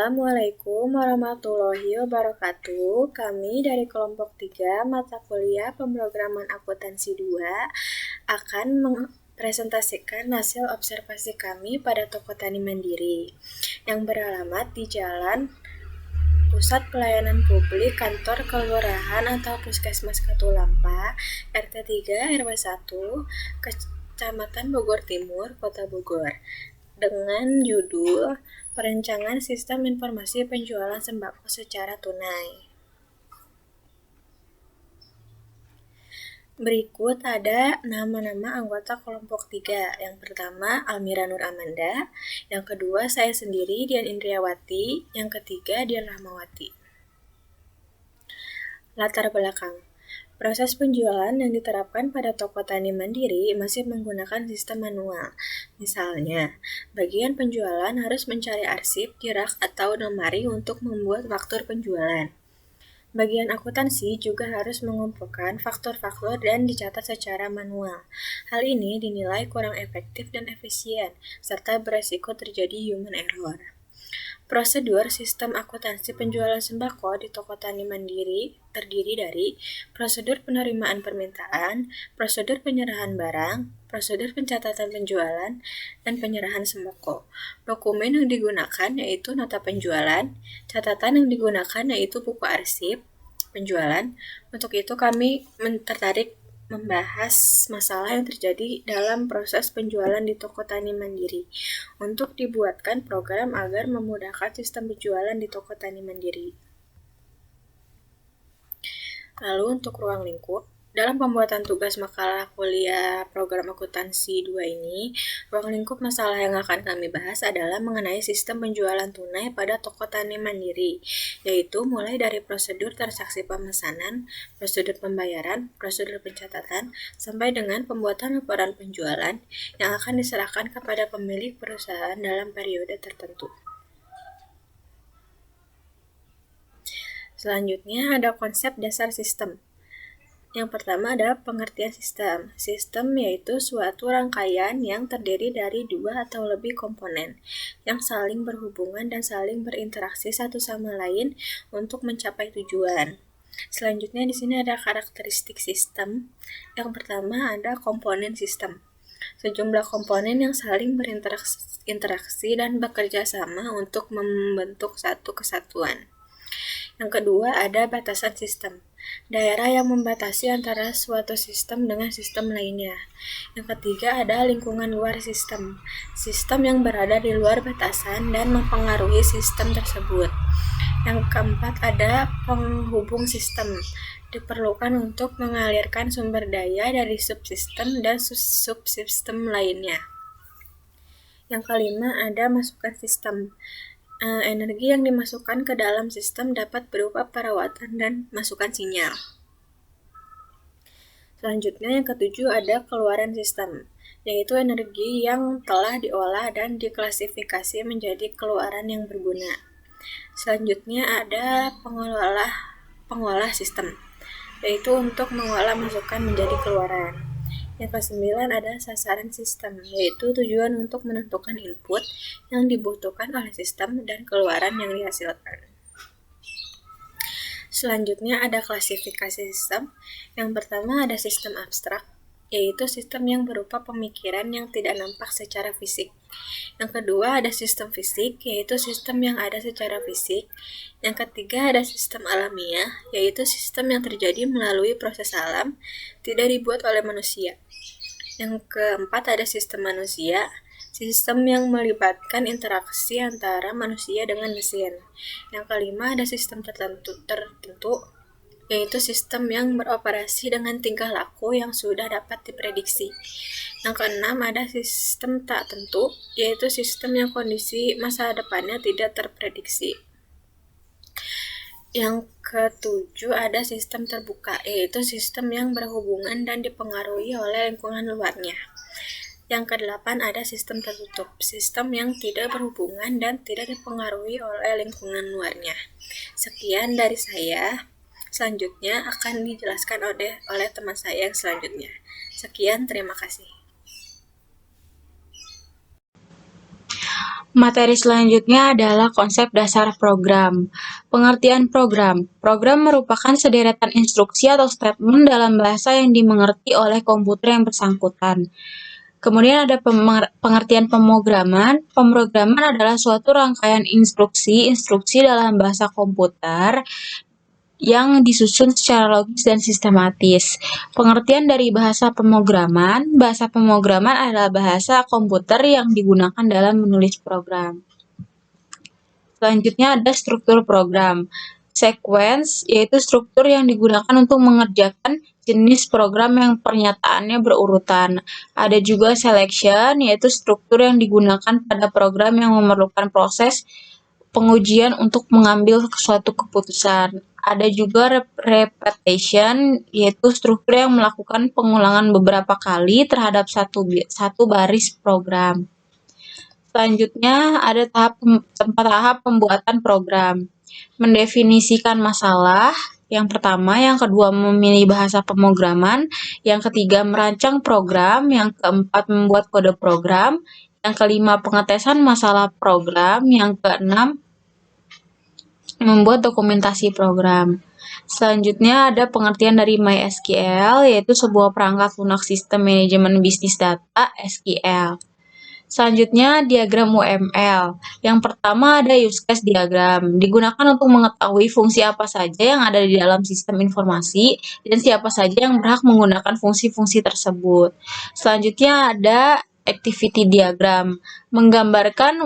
Assalamualaikum warahmatullahi wabarakatuh. Kami dari kelompok 3 mata kuliah pemrograman akuntansi 2 akan mempresentasikan hasil observasi kami pada toko tani mandiri yang beralamat di Jalan Pusat Pelayanan Publik Kantor Kelurahan atau Puskesmas Katulampa, RT 3 RW 1, Kecamatan Bogor Timur, Kota Bogor, dengan judul Perencanaan Sistem Informasi Penjualan Sembako Secara Tunai. Berikut ada nama-nama anggota kelompok 3. Yang pertama, Almira Nur Amanda. Yang kedua, saya sendiri, Dian Indriawati. Yang ketiga, Dian Rahmawati. Latar belakang. Proses penjualan yang diterapkan pada toko tani mandiri masih menggunakan sistem manual. Misalnya, bagian penjualan harus mencari arsip di rak atau lemari untuk membuat faktur penjualan. Bagian akuntansi juga harus mengumpulkan faktur-faktur dan dicatat secara manual. Hal ini dinilai kurang efektif dan efisien, serta beresiko terjadi human error. Prosedur sistem akuntansi penjualan sembako di toko tani mandiri terdiri dari prosedur penerimaan permintaan, prosedur penyerahan barang, prosedur pencatatan penjualan, dan penyerahan sembako. Dokumen yang digunakan yaitu nota penjualan, catatan yang digunakan yaitu buku arsip penjualan. Untuk itu kami tertarik membahas masalah yang terjadi dalam proses penjualan di toko tani mandiri untuk dibuatkan program agar memudahkan sistem penjualan di toko tani mandiri. Lalu untuk ruang lingkup, dalam pembuatan tugas makalah kuliah program akuntansi 2 ini, ruang lingkup masalah yang akan kami bahas adalah mengenai sistem penjualan tunai pada toko tani mandiri, yaitu mulai dari prosedur transaksi pemesanan, prosedur pembayaran, prosedur pencatatan, sampai dengan pembuatan laporan penjualan yang akan diserahkan kepada pemilik perusahaan dalam periode tertentu. Selanjutnya ada konsep dasar sistem. Yang pertama ada pengertian sistem. Sistem yaitu suatu rangkaian yang terdiri dari 2 atau lebih komponen yang saling berhubungan dan saling berinteraksi satu sama lain untuk mencapai tujuan. Selanjutnya di sini ada karakteristik sistem. Yang pertama ada komponen sistem. Sejumlah komponen yang saling berinteraksi dan bekerja sama untuk membentuk satu kesatuan. Yang kedua ada batasan sistem. Daerah yang membatasi antara suatu sistem dengan sistem lainnya. Yang ketiga ada lingkungan luar sistem. Sistem yang berada di luar batasan dan mempengaruhi sistem tersebut. Yang keempat ada penghubung sistem. Diperlukan untuk mengalirkan sumber daya dari subsistem dan subsistem lainnya. Yang kelima ada masukan sistem. Energi yang dimasukkan ke dalam sistem dapat berupa perawatan dan masukan sinyal. Selanjutnya yang ketujuh ada keluaran sistem, yaitu energi yang telah diolah dan diklasifikasi menjadi keluaran yang berguna. Selanjutnya ada pengolah sistem, yaitu untuk mengolah masukan menjadi keluaran. Yang ke-9 ada sasaran sistem, yaitu tujuan untuk menentukan input yang dibutuhkan oleh sistem dan keluaran yang dihasilkan. Selanjutnya ada klasifikasi sistem. Yang pertama ada sistem abstrak, yaitu sistem yang berupa pemikiran yang tidak nampak secara fisik. Yang kedua ada sistem fisik, yaitu sistem yang ada secara fisik. Yang ketiga ada sistem alamiah, yaitu sistem yang terjadi melalui proses alam, tidak dibuat oleh manusia. Yang keempat ada sistem manusia, sistem yang melibatkan interaksi antara manusia dengan mesin. Yang kelima ada sistem tertentu, yaitu sistem yang beroperasi dengan tingkah laku yang sudah dapat diprediksi. Yang keenam ada sistem tak tentu, yaitu sistem yang kondisi masa depannya tidak terprediksi. Yang ketujuh ada sistem terbuka, yaitu sistem yang berhubungan dan dipengaruhi oleh lingkungan luarnya. Yang kedelapan ada sistem tertutup, sistem yang tidak berhubungan dan tidak dipengaruhi oleh lingkungan luarnya. Sekian dari saya. Selanjutnya akan dijelaskan oleh teman saya yang selanjutnya. Sekian, terima kasih. Materi selanjutnya adalah konsep dasar program. Pengertian program. Program merupakan sederetan instruksi atau statement dalam bahasa yang dimengerti oleh komputer yang bersangkutan. Kemudian ada pengertian pemrograman. Pemrograman adalah suatu rangkaian instruksi dalam bahasa komputer yang disusun secara logis dan sistematis. Pengertian dari bahasa pemrograman adalah bahasa komputer yang digunakan dalam menulis program. Selanjutnya ada struktur program. Sequence yaitu struktur yang digunakan untuk mengerjakan jenis program yang pernyataannya berurutan. Ada juga selection yaitu struktur yang digunakan pada program yang memerlukan proses pengujian untuk mengambil suatu keputusan. Ada juga repetition yaitu struktur yang melakukan pengulangan beberapa kali terhadap satu baris program. Selanjutnya ada tahap pembuatan program. Mendefinisikan masalah, yang pertama, yang kedua memilih bahasa pemrograman, yang ketiga merancang program, yang keempat membuat kode program, yang kelima pengetesan masalah program, yang keenam membuat dokumentasi program. Selanjutnya ada pengertian dari MySQL, yaitu sebuah perangkat lunak sistem manajemen bisnis data SQL. Selanjutnya, diagram UML. Yang pertama ada use case diagram. Digunakan untuk mengetahui fungsi apa saja yang ada di dalam sistem informasi dan siapa saja yang berhak menggunakan fungsi-fungsi tersebut. Selanjutnya ada activity diagram. Menggambarkan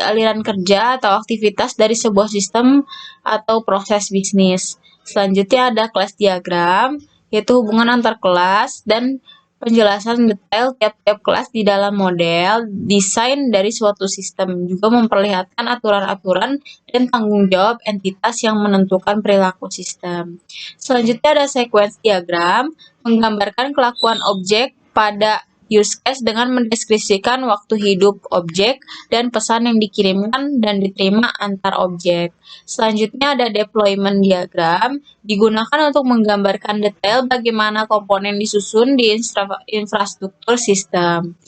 aliran kerja atau aktivitas dari sebuah sistem atau proses bisnis. Selanjutnya ada class diagram, yaitu hubungan antar kelas dan penjelasan detail tiap-tiap kelas di dalam model desain dari suatu sistem, juga memperlihatkan aturan-aturan dan tanggung jawab entitas yang menentukan perilaku sistem. Selanjutnya ada sequence diagram, menggambarkan kelakuan objek pada use case dengan mendeskripsikan waktu hidup objek dan pesan yang dikirimkan dan diterima antar objek. Selanjutnya ada deployment diagram, digunakan untuk menggambarkan detail bagaimana komponen disusun di infrastruktur sistem.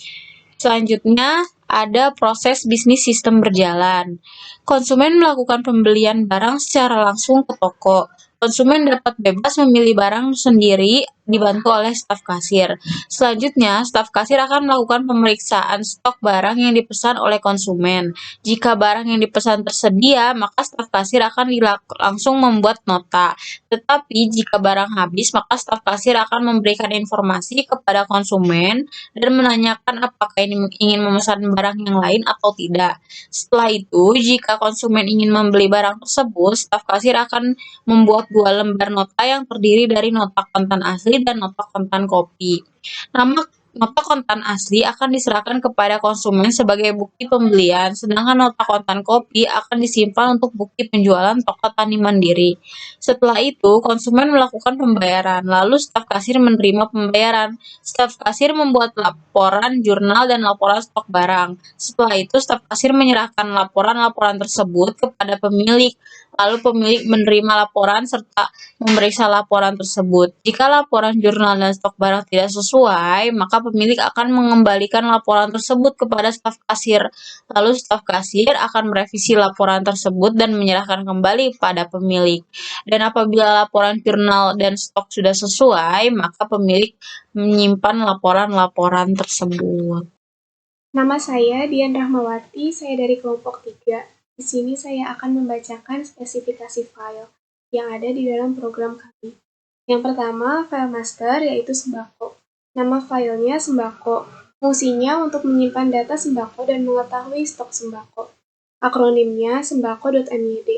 Selanjutnya, ada proses bisnis sistem berjalan. Konsumen melakukan pembelian barang secara langsung ke toko. Konsumen dapat bebas memilih barang sendiri dibantu oleh staf kasir. Selanjutnya, staf kasir akan melakukan pemeriksaan stok barang yang dipesan oleh konsumen. Jika barang yang dipesan tersedia, maka staf kasir akan langsung membuat nota. Tetapi jika barang habis, maka staf kasir akan memberikan informasi kepada konsumen dan menanyakan apakah ini ingin memesan barang yang lain atau tidak. Setelah itu, jika konsumen ingin membeli barang tersebut, staf kasir akan membuat 2 lembar nota yang terdiri dari nota kontan asli dan nota kontan kopi. Nota kontan asli akan diserahkan kepada konsumen sebagai bukti pembelian, sedangkan nota kontan kopi akan disimpan untuk bukti penjualan toko tani mandiri. Setelah itu, konsumen melakukan pembayaran, lalu staf kasir menerima pembayaran. Staf kasir membuat laporan jurnal dan laporan stok barang. Setelah itu, staf kasir menyerahkan laporan-laporan tersebut kepada pemilik. Lalu pemilik menerima laporan serta memeriksa laporan tersebut. Jika laporan jurnal dan stok barang tidak sesuai, maka pemilik akan mengembalikan laporan tersebut kepada staf kasir. Lalu staf kasir akan merevisi laporan tersebut dan menyerahkan kembali pada pemilik. Dan apabila laporan jurnal dan stok sudah sesuai, maka pemilik menyimpan laporan-laporan tersebut. Nama saya Dian Rahmawati, saya dari kelompok 3. Di sini saya akan membacakan spesifikasi file yang ada di dalam program kami. Yang pertama, file master yaitu sembako. Nama filenya sembako. Fungsinya untuk menyimpan data sembako dan mengetahui stok sembako. Akronimnya sembako.myd.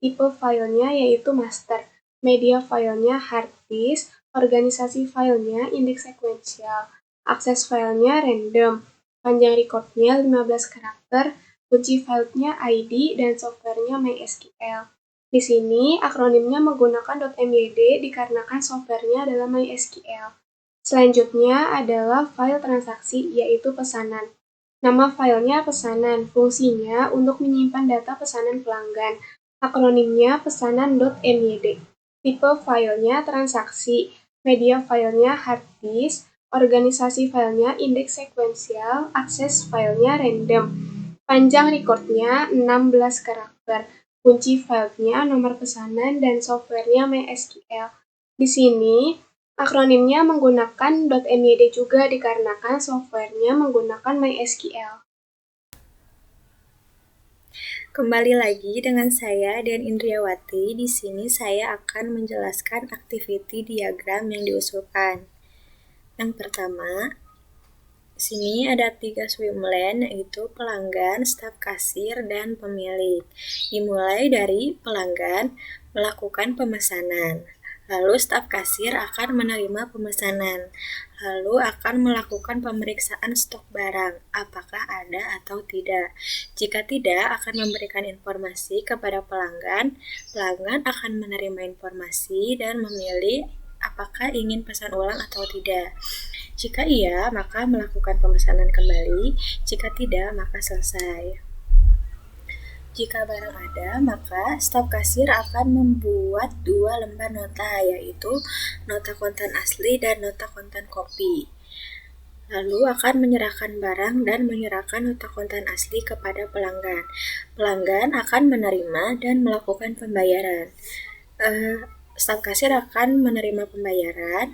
Tipe filenya yaitu master. Media filenya hard disk. Organisasi filenya indeks sekuensial. Akses filenya random. Panjang recordnya 15 karakter, kunci filenya ID, dan softwarenya MySQL. Di sini, akronimnya menggunakan .myd dikarenakan softwarenya adalah MySQL. Selanjutnya adalah file transaksi, yaitu pesanan. Nama filenya pesanan, fungsinya untuk menyimpan data pesanan pelanggan. Akronimnya pesanan.myd. Tipe filenya transaksi, media filenya hard disk, organisasi filenya indeks sekuensial, akses filenya random. Panjang recordnya 16 karakter. Kunci filenya nomor pesanan dan softwarenya MySQL. Di sini akronimnya menggunakan .myd juga dikarenakan softwarenya menggunakan MySQL. Kembali lagi dengan saya Dian Indriawati. Di sini saya akan menjelaskan activity diagram yang diusulkan. Yang pertama, sini ada 3 swim lane, yaitu pelanggan, staf kasir, dan pemilik. Dimulai dari pelanggan melakukan pemesanan, lalu staf kasir akan menerima pemesanan, lalu akan melakukan pemeriksaan stok barang, apakah ada atau tidak. Jika tidak, akan memberikan informasi kepada pelanggan. Pelanggan akan menerima informasi dan memilih apakah ingin pesan ulang atau tidak. Jika iya, maka melakukan pemesanan kembali. Jika tidak, maka selesai. Jika barang ada, maka staf kasir akan membuat 2 lembar nota, yaitu nota kontan asli dan nota kontan kopi. Lalu akan menyerahkan barang dan menyerahkan nota kontan asli kepada pelanggan. Pelanggan akan menerima dan melakukan pembayaran. Staf kasir akan menerima pembayaran,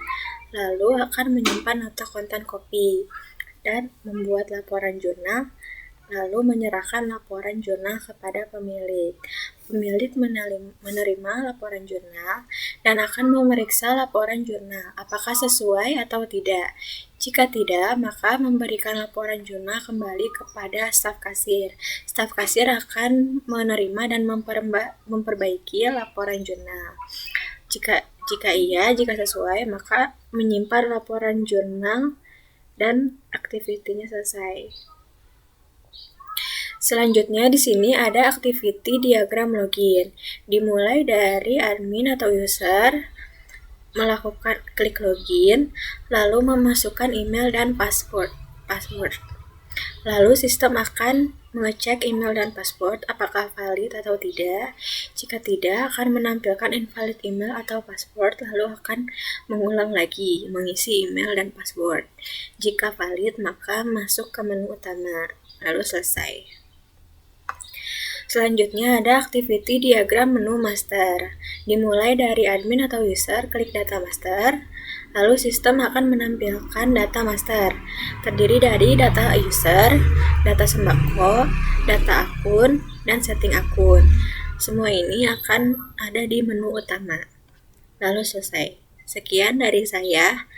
lalu akan menyimpan nota kontan kopi dan membuat laporan jurnal, lalu menyerahkan laporan jurnal kepada pemilik. Pemilik menerima laporan jurnal dan akan memeriksa laporan jurnal apakah sesuai atau tidak. Jika tidak, maka memberikan laporan jurnal kembali kepada staf kasir. Staf kasir akan menerima dan memperbaiki laporan jurnal. Jika sesuai, maka menyimpan laporan jurnal dan aktivitinya selesai. Selanjutnya di sini ada activity diagram login. Dimulai dari admin atau user melakukan klik login, lalu memasukkan email dan password. Lalu sistem akan mengecek email dan password apakah valid atau tidak. Jika tidak, akan menampilkan invalid email atau password, lalu akan mengulang lagi mengisi email dan password. Jika valid, maka masuk ke menu utama, lalu selesai. Selanjutnya ada activity diagram menu master. Dimulai dari admin atau user, klik data master, lalu sistem akan menampilkan data master. Terdiri dari data user, data sembako, data akun, dan setting akun. Semua ini akan ada di menu utama. Lalu selesai. Sekian dari saya.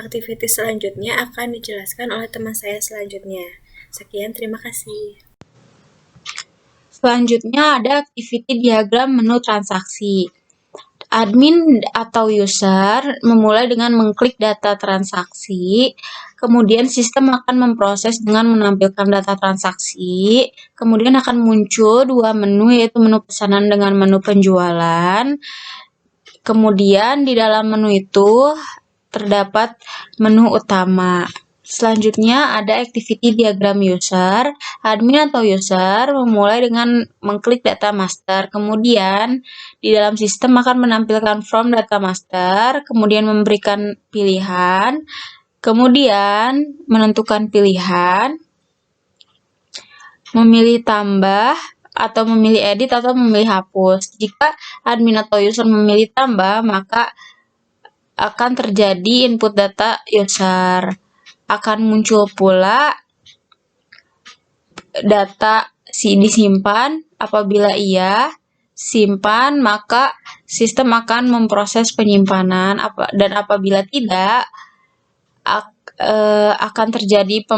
Aktivitas selanjutnya akan dijelaskan oleh teman saya selanjutnya. Sekian, terima kasih. Selanjutnya ada activity diagram menu transaksi. Admin atau user memulai dengan mengklik data transaksi, kemudian sistem akan memproses dengan menampilkan data transaksi, kemudian akan muncul 2 menu, yaitu menu pesanan dengan menu penjualan. Kemudian di dalam menu itu terdapat menu utama. Selanjutnya ada activity diagram user. Admin atau user memulai dengan mengklik data master. Kemudian di dalam sistem akan menampilkan from data master, kemudian memberikan pilihan, kemudian menentukan pilihan, memilih tambah, atau memilih edit, atau memilih hapus. Jika admin atau user memilih tambah, maka akan terjadi input data user. Akan muncul pula data disimpan. Apabila iya, simpan, maka sistem akan memproses penyimpanan, dan apabila tidak, akan terjadi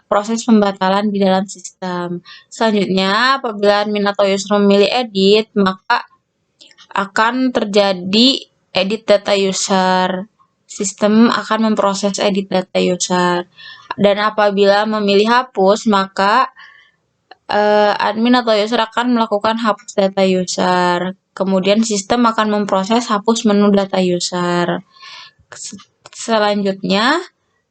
proses pembatalan di dalam sistem. Selanjutnya, apabila admin atau user memilih edit, maka akan terjadi edit data user. Sistem akan memproses edit data user. Dan apabila memilih hapus, maka admin atau user akan melakukan hapus data user. Kemudian sistem akan memproses hapus menu data user. Selanjutnya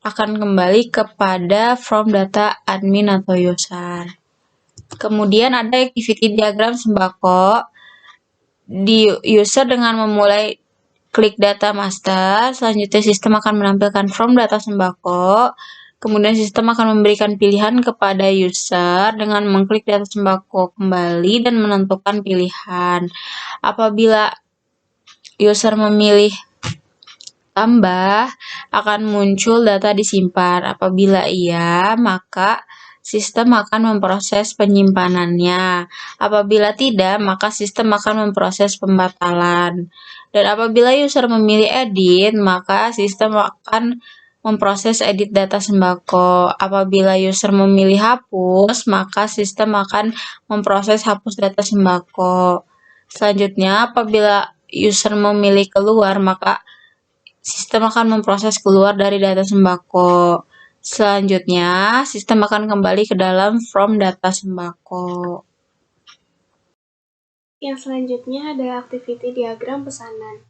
akan kembali kepada from data admin atau user. Kemudian ada activity diagram sembako. Di user dengan memulai klik data master, selanjutnya sistem akan menampilkan from data sembako, Kemudian sistem akan memberikan pilihan kepada user dengan mengklik data sembako kembali dan menentukan pilihan. Apabila user memilih tambah, akan muncul data disimpan. Apabila iya, maka sistem akan memproses penyimpanannya. Apabila tidak, maka sistem akan memproses pembatalan. Dan apabila user memilih edit, maka sistem akan memproses edit data sembako. Apabila user memilih hapus, maka sistem akan memproses hapus data sembako. Selanjutnya, apabila user memilih keluar, maka sistem akan memproses keluar dari data sembako. Selanjutnya, sistem akan kembali ke dalam from data sembako. Yang selanjutnya adalah activity diagram pesanan.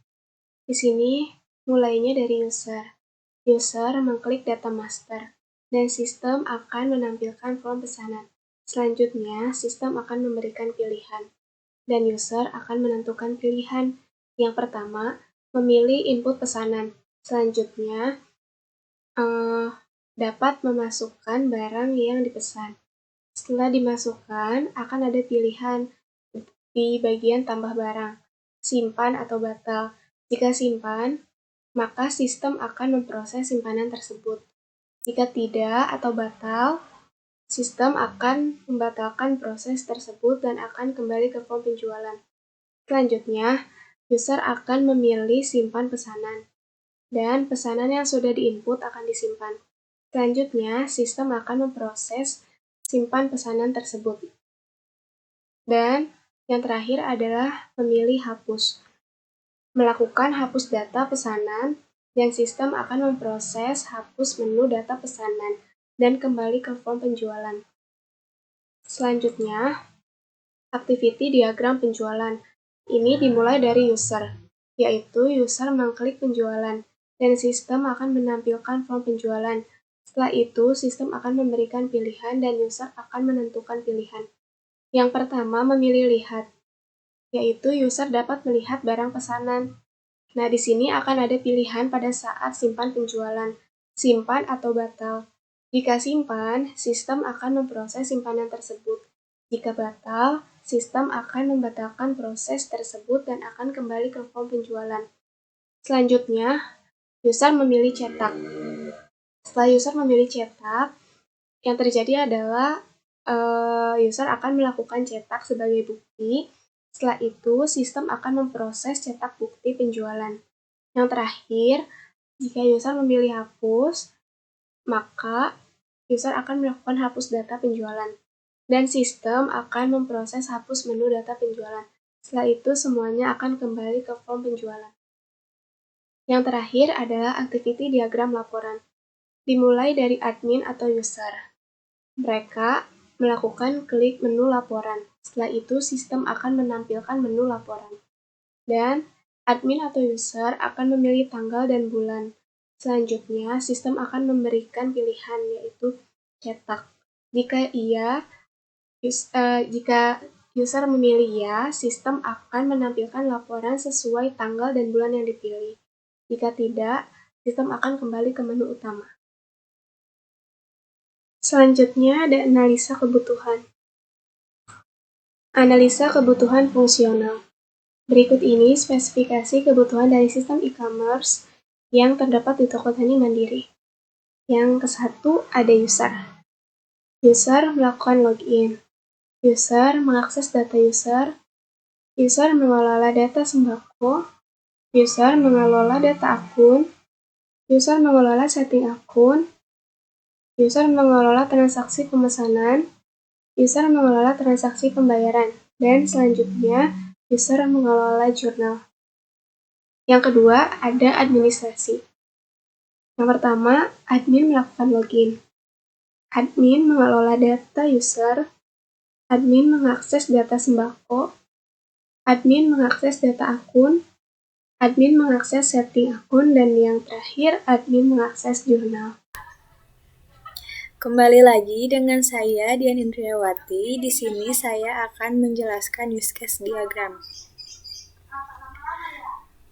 Di sini mulainya dari user. User mengklik data master, dan sistem akan menampilkan form pesanan. Selanjutnya, sistem akan memberikan pilihan, dan user akan menentukan pilihan. Yang pertama, memilih input pesanan. Selanjutnya, dapat memasukkan barang yang dipesan. Setelah dimasukkan, akan ada pilihan di bagian tambah barang, simpan atau batal. Jika simpan, maka sistem akan memproses simpanan tersebut. Jika tidak atau batal, sistem akan membatalkan proses tersebut dan akan kembali ke form penjualan. Selanjutnya, user akan memilih simpan pesanan, dan pesanan yang sudah diinput akan disimpan. Selanjutnya, sistem akan memproses simpan pesanan tersebut. Dan yang terakhir adalah memilih hapus. Melakukan hapus data pesanan, dan sistem akan memproses hapus menu data pesanan dan kembali ke form penjualan. Selanjutnya, activity diagram penjualan. Ini dimulai dari user, yaitu user mengklik penjualan, dan sistem akan menampilkan form penjualan. Setelah itu, sistem akan memberikan pilihan dan user akan menentukan pilihan. Yang pertama, memilih lihat, yaitu user dapat melihat barang pesanan. Nah, di sini akan ada pilihan pada saat simpan penjualan, simpan atau batal. Jika simpan, sistem akan memproses simpanan tersebut. Jika batal, sistem akan membatalkan proses tersebut dan akan kembali ke form penjualan. Selanjutnya, user memilih cetak. Setelah user memilih cetak, yang terjadi adalah user akan melakukan cetak sebagai bukti. Setelah itu, sistem akan memproses cetak bukti penjualan. Yang terakhir, jika user memilih hapus, maka user akan melakukan hapus data penjualan. Dan sistem akan memproses hapus menu data penjualan. Setelah itu, semuanya akan kembali ke form penjualan. Yang terakhir adalah activity diagram laporan. Dimulai dari admin atau user. Mereka melakukan klik menu laporan. Setelah itu, sistem akan menampilkan menu laporan. Dan admin atau user akan memilih tanggal dan bulan. Selanjutnya, sistem akan memberikan pilihan, yaitu cetak. Jika user memilih ya, sistem akan menampilkan laporan sesuai tanggal dan bulan yang dipilih. Jika tidak, sistem akan kembali ke menu utama. Selanjutnya ada analisa kebutuhan. Analisa kebutuhan fungsional. Berikut ini spesifikasi kebutuhan dari sistem e-commerce yang terdapat di toko tani mandiri. Yang ke-1 ada user. User melakukan login. User mengakses data user. User mengelola data sembako. User mengelola data akun. User mengelola setting akun. User mengelola transaksi pemesanan, user mengelola transaksi pembayaran, dan selanjutnya user mengelola jurnal. Yang kedua, ada administrasi. Yang pertama, admin melakukan login. Admin mengelola data user, admin mengakses data sembako, admin mengakses data akun, admin mengakses setting akun, dan yang terakhir, admin mengakses jurnal. Kembali lagi dengan saya Dian Indriawati. Di sini saya akan menjelaskan use case diagram.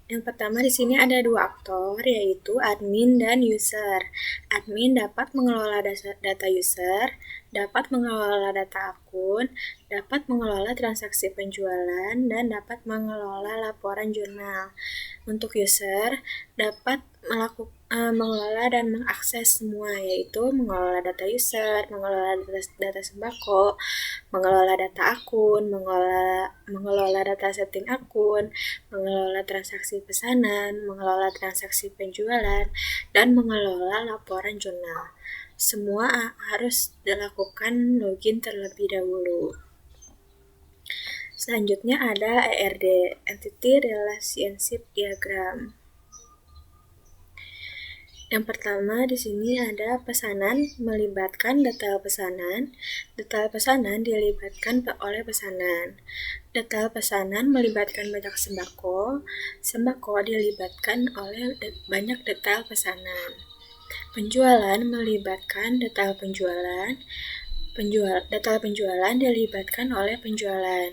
Yang pertama di sini ada dua aktor, yaitu admin dan user. Admin dapat mengelola data user, dapat mengelola data akun, dapat mengelola transaksi penjualan, dan dapat mengelola laporan jurnal. Untuk user, dapat mengelola dan mengakses semua, yaitu mengelola data user, mengelola data sembako, mengelola data akun, mengelola data setting akun, mengelola transaksi pesanan, mengelola transaksi penjualan, dan mengelola laporan jurnal. Semua harus dilakukan login terlebih dahulu. Selanjutnya ada ERD, Entity Relationship Diagram. Yang pertama di sini ada pesanan melibatkan detail pesanan. Detail pesanan dilibatkan oleh pesanan. Detail pesanan melibatkan banyak sembako. Sembako dilibatkan oleh banyak detail pesanan. Penjualan melibatkan detail penjualan. Detail penjualan dilibatkan oleh penjualan.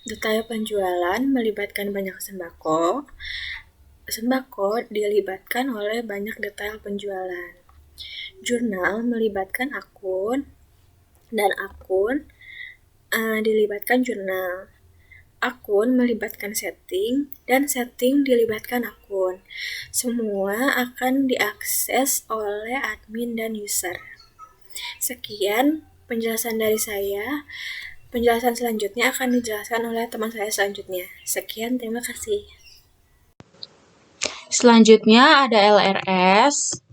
Detail penjualan melibatkan banyak sembako. Sembako dilibatkan oleh banyak detail penjualan. Jurnal melibatkan akun, dan akun dilibatkan jurnal. Akun melibatkan setting, dan setting dilibatkan akun. Semua akan diakses oleh admin dan user. Sekian penjelasan dari saya. Penjelasan selanjutnya akan dijelaskan oleh teman saya selanjutnya. Sekian, terima kasih. Selanjutnya ada LRS,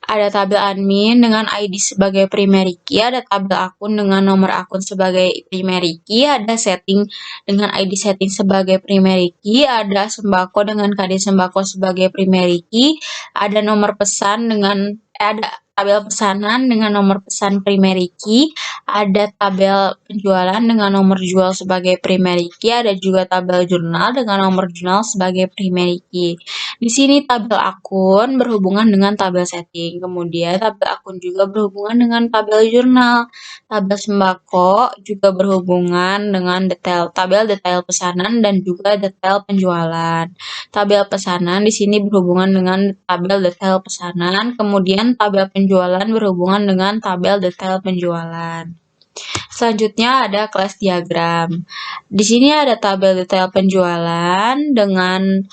ada tabel admin dengan ID sebagai primary key, ada tabel akun dengan nomor akun sebagai primary key, ada setting dengan ID setting sebagai primary key, ada sembako dengan KD sembako sebagai primary key, ada nomor pesan dengan ada tabel pesanan dengan nomor pesan primary key, ada tabel penjualan dengan nomor jual sebagai primary key, ada juga tabel jurnal dengan nomor jurnal sebagai primary key. Di sini tabel akun berhubungan dengan tabel setting, kemudian tabel akun juga berhubungan dengan tabel jurnal. Tabel sembako juga berhubungan dengan tabel detail pesanan dan juga detail penjualan. Tabel pesanan di sini berhubungan dengan tabel detail pesanan, kemudian tabel penjualan berhubungan dengan tabel detail penjualan. Selanjutnya ada kelas diagram. Di sini ada tabel detail penjualan dengan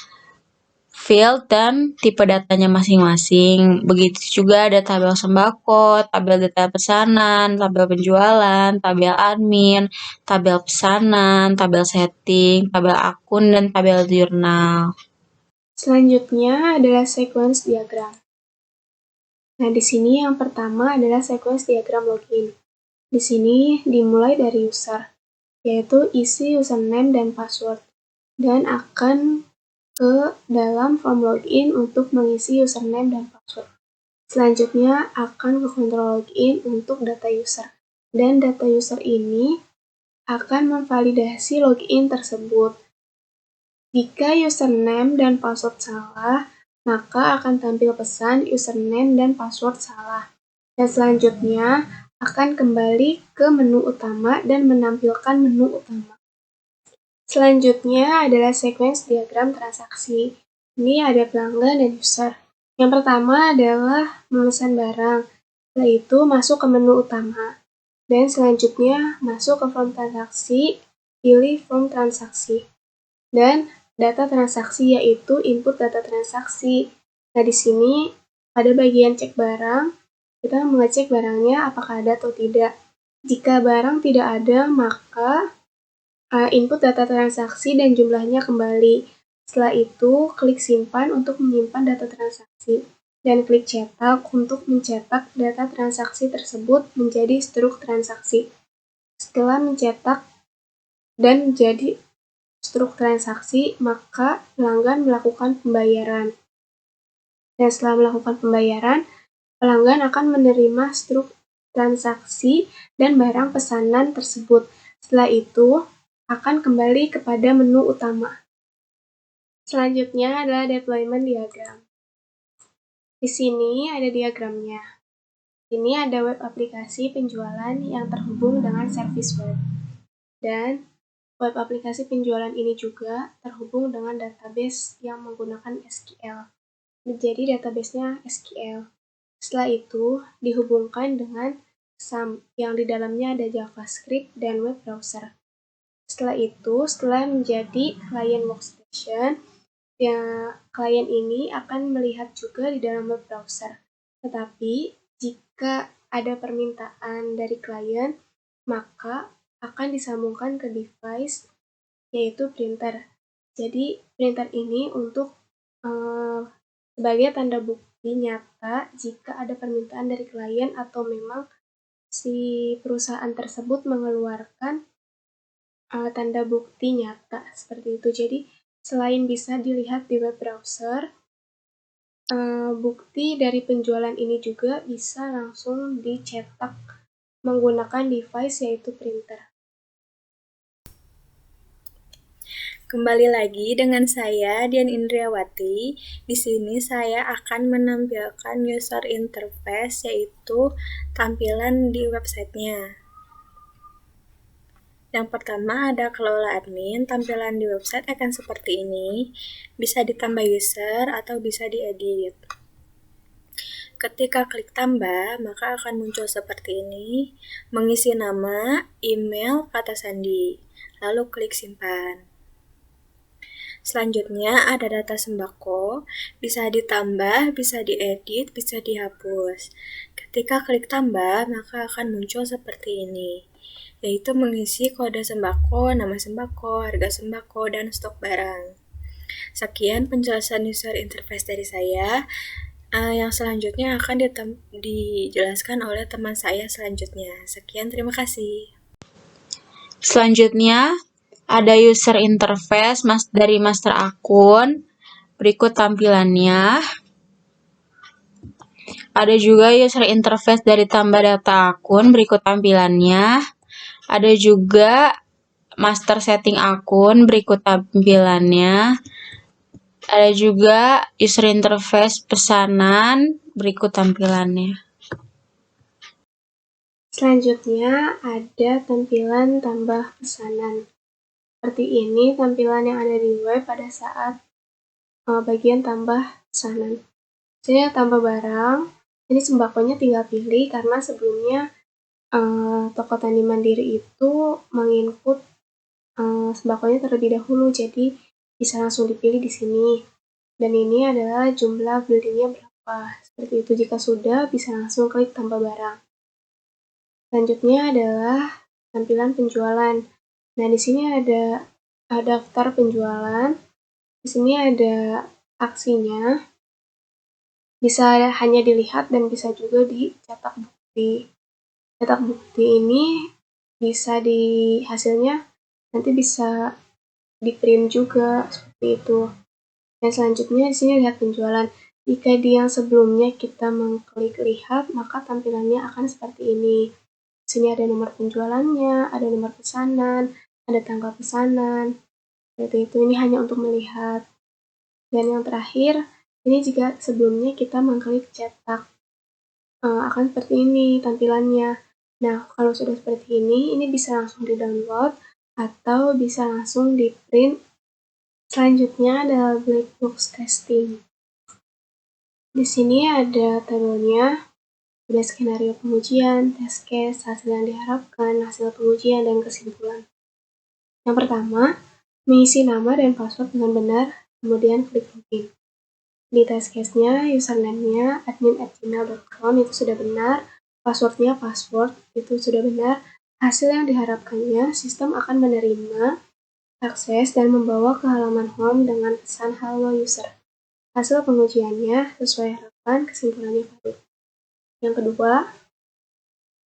field dan tipe datanya masing-masing. Begitu juga ada tabel sembako, tabel detail pesanan, tabel penjualan, tabel admin, tabel pesanan, tabel setting, tabel akun, dan tabel jurnal. Selanjutnya adalah sequence diagram. Nah, di sini yang pertama adalah sequence diagram login. Di sini dimulai dari user, yaitu isi username dan password, dan akan ke dalam form login untuk mengisi username dan password. Selanjutnya akan ke kontrol login untuk data user, dan data user ini akan memvalidasi login tersebut. Jika username dan password salah, maka akan tampil pesan username dan password salah. Dan selanjutnya akan kembali ke menu utama dan menampilkan menu utama. Selanjutnya adalah sequence diagram transaksi. Ini ada pelanggan dan user. Yang pertama adalah memesan barang, setelah itu masuk ke menu utama. Dan selanjutnya masuk ke form transaksi, pilih form transaksi. Dan data transaksi yaitu input data transaksi. Nah, di sini pada bagian cek barang, kita mengecek barangnya apakah ada atau tidak. Jika barang tidak ada, maka input data transaksi dan jumlahnya kembali. Setelah itu, klik simpan untuk menyimpan data transaksi, dan klik cetak untuk mencetak data transaksi tersebut menjadi struk transaksi. Setelah mencetak dan menjadi struk transaksi, maka pelanggan melakukan pembayaran. Dan setelah melakukan pembayaran, pelanggan akan menerima struk transaksi dan barang pesanan tersebut. Setelah itu, akan kembali kepada menu utama. Selanjutnya adalah deployment diagram. Di sini ada diagramnya. Ini ada web aplikasi penjualan yang terhubung dengan service web. Dan Web aplikasi penjualan ini juga terhubung dengan database yang menggunakan SQL. Jadi database-nya SQL. Setelah itu dihubungkan dengan SAM yang di dalamnya ada JavaScript dan web browser. Setelah menjadi client workstation, ya, klien ini akan melihat juga di dalam web browser. Tetapi jika ada permintaan dari klien, maka akan disambungkan ke device yaitu printer. Jadi printer ini untuk sebagai tanda bukti nyata jika ada permintaan dari klien atau memang si perusahaan tersebut mengeluarkan tanda bukti nyata seperti itu. Jadi selain bisa dilihat di web browser, bukti dari penjualan ini juga bisa langsung dicetak menggunakan device yaitu printer. Kembali lagi dengan saya, Dian Indriawati. Di sini saya akan menampilkan user interface, yaitu tampilan di websitenya. Yang pertama ada kelola admin, tampilan di website akan seperti ini, bisa ditambah user atau bisa diedit. Ketika klik tambah, maka akan muncul seperti ini, mengisi nama, email, kata sandi, lalu klik simpan. Selanjutnya ada data sembako, bisa ditambah, bisa diedit, bisa dihapus. Ketika klik tambah, maka akan muncul seperti ini, yaitu mengisi kode sembako, nama sembako, harga sembako, dan stok barang. Sekian penjelasan user interface dari saya. Yang selanjutnya akan dijelaskan oleh teman saya selanjutnya. Sekian, terima kasih. Selanjutnya, ada user interface dari master akun. Berikut tampilannya. Ada juga user interface dari tambah data akun. Berikut tampilannya. Ada juga master setting akun. Berikut tampilannya. Ada juga user interface pesanan. Berikut tampilannya. Selanjutnya ada tampilan tambah pesanan. Seperti ini tampilan yang ada di web pada saat bagian tambah pesanan. Jadi tambah barang, ini sembakonya tinggal pilih karena sebelumnya toko tani mandiri itu menginput sembakonya terlebih dahulu, jadi bisa langsung dipilih di sini. Dan ini adalah jumlah buildingnya berapa. Seperti itu, jika sudah bisa langsung klik tambah barang. Selanjutnya adalah tampilan penjualan. Nah, di sini ada daftar penjualan. Di sini ada aksinya. Bisa hanya dilihat dan bisa juga dicetak bukti. Cetak bukti ini bisa hasilnya nanti bisa di print juga seperti itu. Dan selanjutnya di sini lihat penjualan. Jika di yang sebelumnya kita mengklik lihat, maka tampilannya akan seperti ini. Di sini ada nomor penjualannya, ada nomor pesanan, ada tanggal pesanan. Seperti itu, ini hanya untuk melihat. Dan yang terakhir, ini jika sebelumnya kita mengklik cetak, akan seperti ini tampilannya. Nah, kalau sudah seperti ini bisa langsung di-download atau bisa langsung di-print. Selanjutnya adalah black box testing. Di sini ada tabelnya, ada skenario pengujian, test case, hasil yang diharapkan, hasil pengujian, dan kesimpulan. Yang pertama, mengisi nama dan password dengan benar, kemudian klik login. Di test case-nya, username-nya admin@gmail.com itu sudah benar, password-nya password itu sudah benar, hasil yang diharapkannya sistem akan menerima, akses, dan membawa ke halaman home dengan pesan hello user. Hasil pengujiannya sesuai harapan, kesimpulannya valid. Yang kedua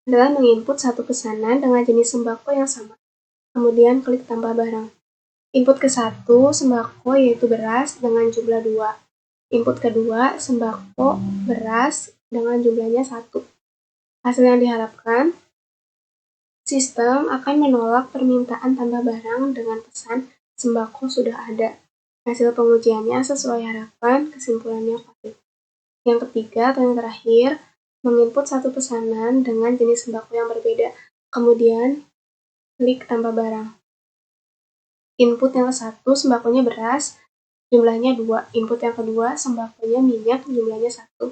adalah menginput satu pesanan dengan jenis sembako yang sama. Kemudian klik tambah barang. Input ke-1 sembako yaitu beras dengan jumlah 2. Input kedua sembako beras dengan jumlahnya 1. Hasil yang diharapkan, sistem akan menolak permintaan tambah barang dengan pesan sembako sudah ada. Hasil pengujiannya sesuai harapan, kesimpulannya valid. Yang ketiga atau yang terakhir, menginput satu pesanan dengan jenis sembako yang berbeda. Kemudian klik tambah barang. input yang ke-1 sembakonya beras, jumlahnya 2. Input yang kedua sembakonya minyak, jumlahnya 1.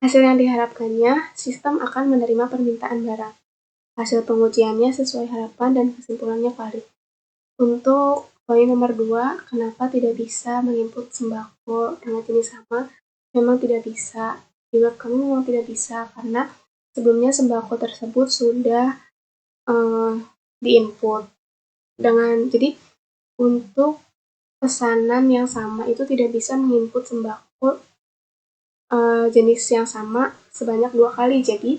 Hasil yang diharapkannya, sistem akan menerima permintaan barang. Hasil pengujiannya sesuai harapan dan kesimpulannya valid. Untuk poin nomor 2, kenapa tidak bisa menginput sembako dengan jenis sama? Memang tidak bisa. Di web kami memang tidak bisa karena sebelumnya sembako tersebut sudah diinput. Jadi untuk pesanan yang sama itu tidak bisa menginput sembako jenis yang sama sebanyak 2 kali. Jadi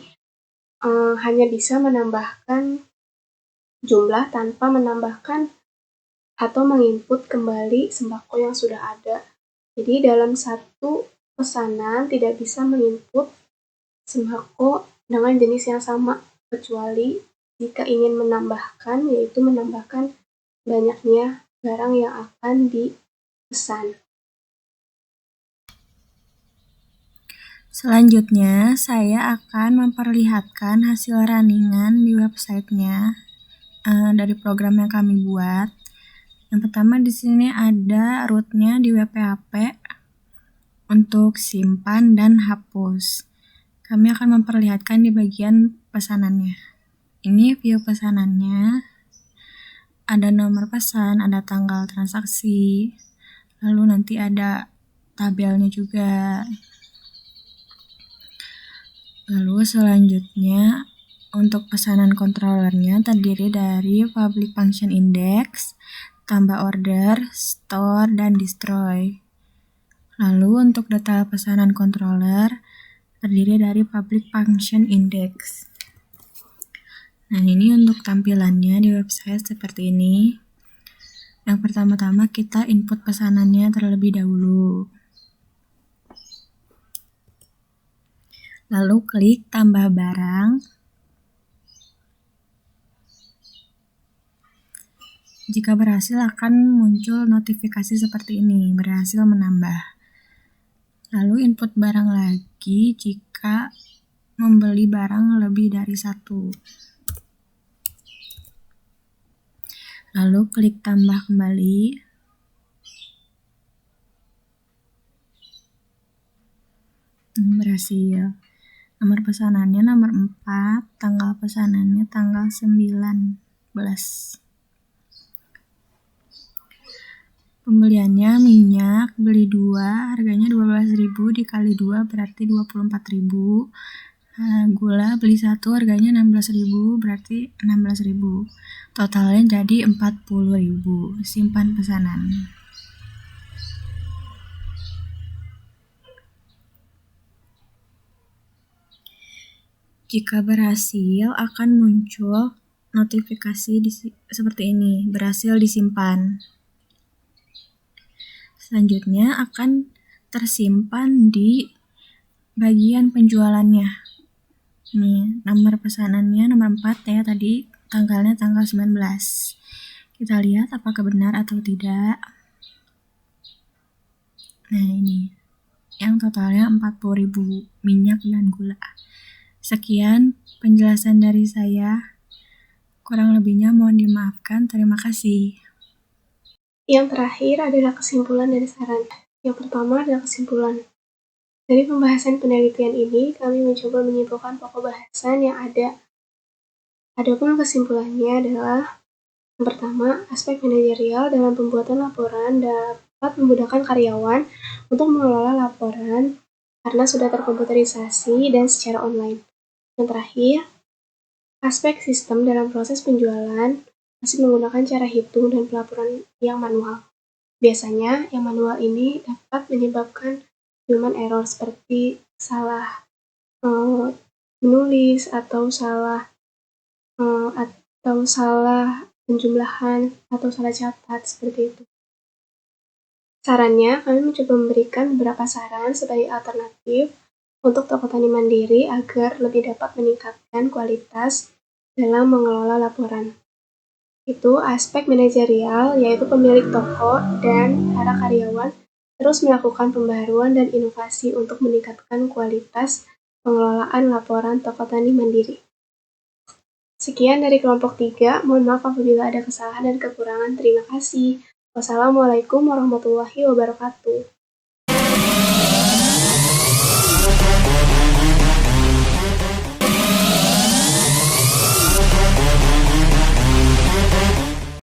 hanya bisa menambahkan jumlah tanpa menambahkan atau menginput kembali sembako yang sudah ada. Jadi dalam satu pesanan tidak bisa menginput sembako dengan jenis yang sama, kecuali jika ingin menambahkan, yaitu menambahkan banyaknya barang yang akan dipesan. Selanjutnya, saya akan memperlihatkan hasil runningan di websitenya dari program yang kami buat. Yang pertama di sini ada rootnya di WP-HP untuk simpan dan hapus. Kami akan memperlihatkan di bagian pesanannya. Ini view pesanannya. Ada nomor pesan, ada tanggal transaksi, lalu nanti ada tabelnya juga. Lalu selanjutnya untuk pesanan controllernya terdiri dari public function index, tambah order, store, dan destroy. Lalu untuk data pesanan controller terdiri dari public function index. Nah, ini untuk tampilannya di website seperti ini. Yang pertama-tama kita input pesanannya terlebih dahulu. Lalu klik tambah barang. Jika berhasil akan muncul notifikasi seperti ini, berhasil menambah. Lalu input barang lagi jika membeli barang lebih dari 1. Lalu klik tambah kembali. Berhasil. Nomor pesanannya nomor 4, tanggal pesanannya tanggal 19. Pembeliannya minyak, beli 2, harganya 12.000 dikali 2 berarti 24.000. Gula beli 1, harganya 16.000 berarti 16.000. Totalnya jadi 40.000. Simpan pesanan. Jika berhasil akan muncul notifikasi seperti ini, berhasil disimpan. Selanjutnya akan tersimpan di bagian penjualannya. Ini nomor pesanannya nomor 4 ya tadi, tanggalnya tanggal 19. Kita lihat apakah benar atau tidak. Nah, ini yang totalnya 40.000 minyak dan gula. Sekian penjelasan dari saya. Kurang lebihnya mohon dimaafkan. Terima kasih. Yang terakhir adalah kesimpulan dari saran. Yang pertama adalah kesimpulan. Dari pembahasan penelitian ini, kami mencoba menyimpulkan pokok bahasan yang ada. Adapun kesimpulannya adalah, yang pertama, aspek manajerial dalam pembuatan laporan dapat memudahkan karyawan untuk mengelola laporan karena sudah terkomputerisasi dan secara online. Yang terakhir, aspek sistem dalam proses penjualan masih menggunakan cara hitung dan pelaporan yang manual. Biasanya, yang manual ini dapat menyebabkan human error seperti salah menulis atau salah penjumlahan atau salah catat seperti itu. Sarannya, kami mencoba memberikan beberapa saran sebagai alternatif untuk toko tani mandiri agar lebih dapat meningkatkan kualitas dalam mengelola laporan. Itu aspek manajerial, yaitu pemilik toko dan para karyawan terus melakukan pembaharuan dan inovasi untuk meningkatkan kualitas pengelolaan laporan toko tani mandiri. Sekian dari kelompok 3, mohon maaf apabila ada kesalahan dan kekurangan. Terima kasih. Wassalamualaikum warahmatullahi wabarakatuh.